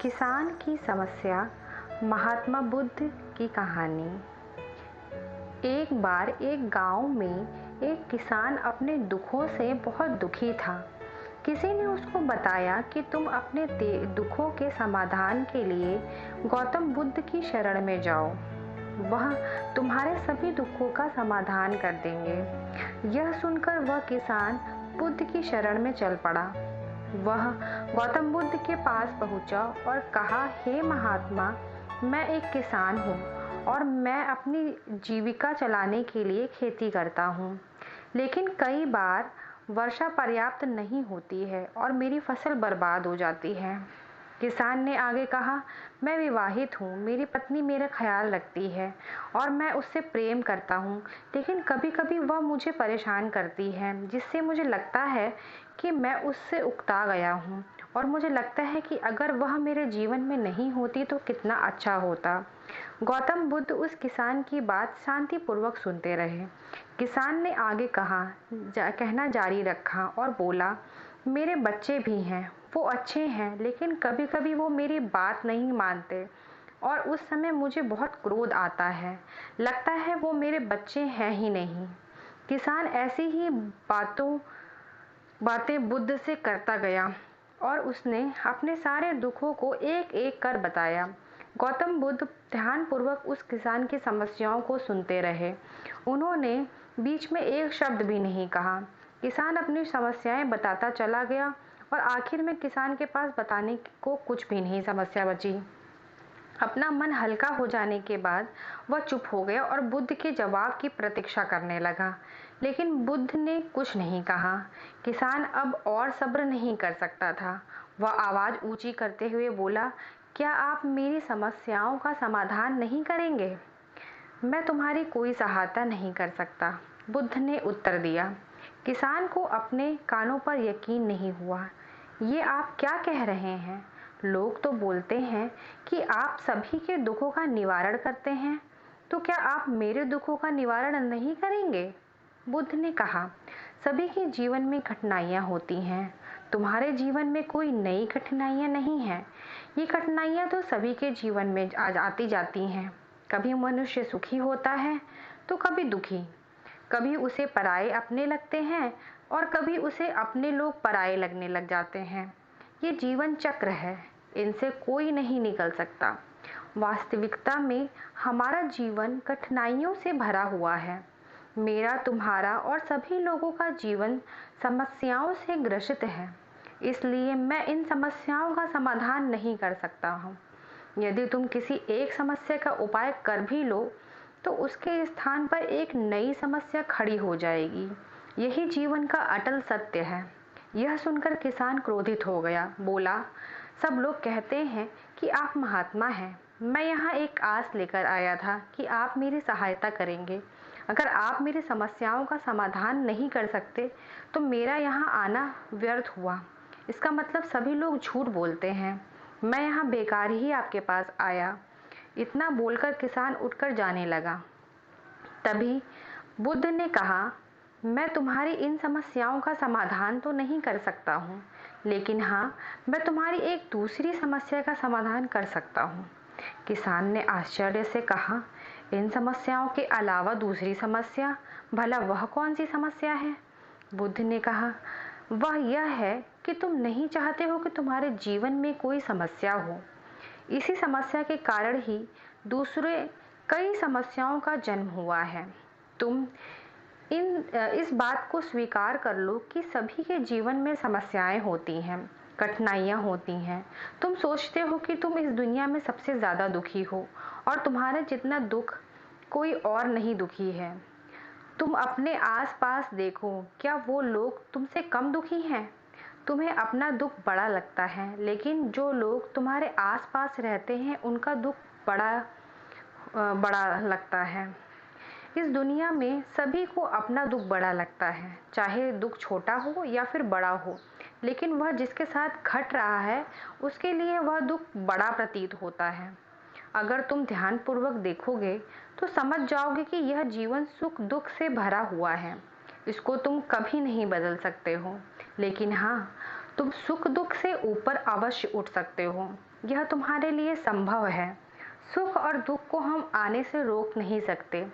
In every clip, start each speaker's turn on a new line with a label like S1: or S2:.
S1: किसान की समस्या। महात्मा बुद्ध की कहानी। एक बार एक गांव में एक किसान अपने दुखों से बहुत दुखी था। किसी ने उसको बताया कि तुम अपने दुखों के समाधान के लिए गौतम बुद्ध की शरण में जाओ, वह तुम्हारे सभी दुखों का समाधान कर देंगे। यह सुनकर वह किसान बुद्ध की शरण में चल पड़ा। वह गौतम बुद्ध के पास पहुंचा और कहा, हे महात्मा, मैं एक किसान हूँ और मैं अपनी जीविका चलाने के लिए खेती करता हूँ, लेकिन कई बार वर्षा पर्याप्त नहीं होती है और मेरी फसल बर्बाद हो जाती है। किसान ने आगे कहा, मैं विवाहित हूँ, मेरी पत्नी मेरा ख्याल रखती है और मैं उससे प्रेम करता हूँ, लेकिन कभी कभी वह मुझे परेशान करती है, जिससे मुझे लगता है कि मैं उससे उकता गया हूँ और मुझे लगता है कि अगर वह मेरे जीवन में नहीं होती तो कितना अच्छा होता। गौतम बुद्ध उस किसान की बात शांतिपूर्वक सुनते रहे। किसान ने आगे कहना जारी रखा और बोला, मेरे बच्चे भी हैं, वो अच्छे हैं, लेकिन कभी कभी वो मेरी बात नहीं मानते और उस समय मुझे बहुत क्रोध आता है। लगता है वो मेरे बच्चे हैं ही नहीं। किसान ऐसी ही बातें बुद्ध से करता गया और उसने अपने सारे दुखों को एक एक कर बताया। गौतम बुद्ध ध्यानपूर्वक उस किसान की समस्याओं को सुनते रहे। उन्होंने बीच में एक शब्द भी नहीं कहा। किसान अपनी समस्याएं बताता चला गया और आखिर में किसान के पास बताने को कुछ भी नहीं समस्या बची। अपना मन हल्का हो जाने के बाद वह चुप हो गया और बुद्ध के जवाब की प्रतीक्षा करने लगा, लेकिन बुद्ध ने कुछ नहीं कहा। किसान अब और सब्र नहीं कर सकता था। वह आवाज ऊंची करते हुए बोला, क्या आप मेरी समस्याओं का समाधान नहीं करेंगे? मैं तुम्हारी कोई सहायता नहीं कर सकता, बुद्ध ने उत्तर दिया। किसान को अपने कानों पर यकीन नहीं हुआ। ये आप क्या कह रहे हैं? लोग तो बोलते हैं कि आप सभी के दुखों का निवारण करते हैं, तो क्या आप मेरे दुखों का निवारण नहीं करेंगे? बुद्ध ने कहा, सभी के जीवन में कठिनाइयां होती हैं। तुम्हारे जीवन में कोई नई कठिनाइयां नहीं हैं। ये कठिनाइयां तो सभी के जीवन में आती जाती हैं। कभी मनुष्य सुखी होता है तो कभी दुखी। कभी उसे पराये अपने लगते हैं और कभी उसे अपने लोग पराये लगने लग जाते हैं। ये जीवन चक्र है, इनसे कोई नहीं निकल सकता। वास्तविकता में हमारा जीवन कठिनाइयों से भरा हुआ है। मेरा, तुम्हारा और सभी लोगों का जीवन समस्याओं से ग्रसित है। इसलिए मैं इन समस्याओं का समाधान नहीं कर सकता हूँ। यदि तुम किसी एक समस्या का उपाय कर भी लो तो उसके स्थान पर एक नई समस्या खड़ी हो जाएगी। यही जीवन का अटल सत्य है। यह सुनकर किसान क्रोधित हो गया। बोला, सब लोग कहते हैं कि आप महात्मा हैं। मैं यहाँ एक आस लेकर आया था कि आप मेरी सहायता करेंगे। अगर आप मेरी समस्याओं का समाधान नहीं कर सकते तो मेरा यहाँ आना व्यर्थ हुआ। इसका मतलब सभी लोग झूठ बोलते हैं। मैं यहाँ बेकार ही आपके पास आया। इतना बोलकर किसान उठकर जाने लगा। तभी बुद्ध ने कहा, मैं तुम्हारी इन समस्याओं का समाधान तो नहीं कर सकता हूँ, लेकिन हाँ, मैं तुम्हारी एक दूसरी समस्या का समाधान कर सकता हूँ। किसान ने आश्चर्य से कहा, इन समस्याओं के अलावा दूसरी समस्या? भला वह कौन सी समस्या है? बुद्ध ने कहा, वह यह है कि तुम नहीं चाहते हो कि तुम्हारे जीवन में कोई समस्या हो। इसी समस्या के कारण ही दूसरे कई समस्याओं का जन्म हुआ है। तुम इस बात को स्वीकार कर लो कि सभी के जीवन में समस्याएं होती हैं, कठिनाइयां होती हैं। तुम सोचते हो कि तुम इस दुनिया में सबसे ज़्यादा दुखी हो और तुम्हारे जितना दुख कोई और नहीं दुखी है। तुम अपने आसपास देखो, क्या वो लोग तुमसे कम दुखी हैं? तुम्हें अपना दुख बड़ा लगता है, लेकिन जो लोग तुम्हारे आसपास रहते हैं उनका दुख बड़ा लगता है। इस दुनिया में सभी को अपना दुख बड़ा लगता है, चाहे दुख छोटा हो या फिर बड़ा हो, लेकिन वह जिसके साथ घट रहा है उसके लिए वह दुख बड़ा प्रतीत होता है। अगर तुम ध्यानपूर्वक देखोगे तो समझ जाओगे कि यह जीवन सुख दुख से भरा हुआ है। इसको तुम कभी नहीं बदल सकते हो, लेकिन हाँ, तुम सुख दुख से ऊपर अवश्य उठ सकते हो। यह तुम्हारे लिए संभव है। सुख और दुख को हम आने से रोक नहीं सकते,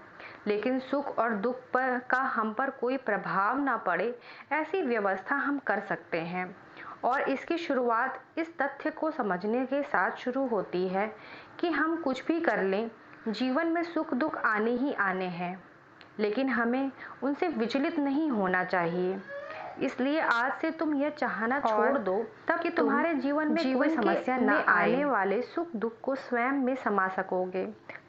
S1: लेकिन सुख और दुख पर का हम पर कोई प्रभाव ना पड़े ऐसी व्यवस्था हम कर सकते हैं। और इसकी शुरुआत इस तथ्य को समझने के साथ शुरू होती है कि हम कुछ भी कर लें, जीवन में सुख दुख आने ही आने हैं, लेकिन हमें उनसे विचलित नहीं होना चाहिए। इसलिए आज से तुम यह चाहना छोड़ दो तब कि तुम्हारे जीवन में कोई समस्या न आने वाले सुख दुख को स्वयं में समा सकोगे,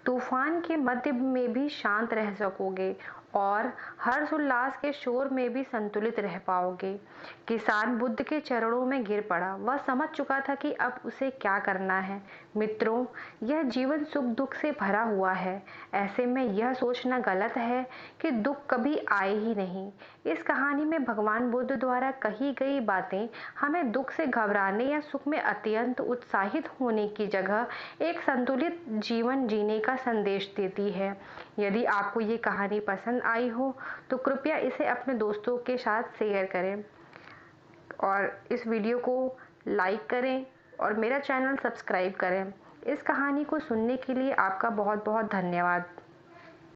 S1: तूफान के मध्य में भी शांत रह सकोगे और हर्ष उल्लास के शोर में भी संतुलित रह पाओगे। किसान बुद्ध के चरणों में गिर पड़ा। वह समझ चुका था कि अब उसे क्या करना है। मित्रों, यह जीवन सुख दुख से भरा हुआ है। ऐसे में यह सोचना गलत है कि दुख कभी आए ही नहीं। इस कहानी में भगवान बुद्ध द्वारा कही गई बातें हमें दुख से घबराने या सुख में अत्यंत उत्साहित होने की जगह एक संतुलित जीवन जीने का संदेश देती है। यदि आपको ये कहानी पसंद आई हो तो कृपया इसे अपने दोस्तों के साथ शेयर करें और इस वीडियो को लाइक करें और मेरा चैनल सब्सक्राइब करें। इस कहानी को सुनने के लिए आपका बहुत बहुत धन्यवाद।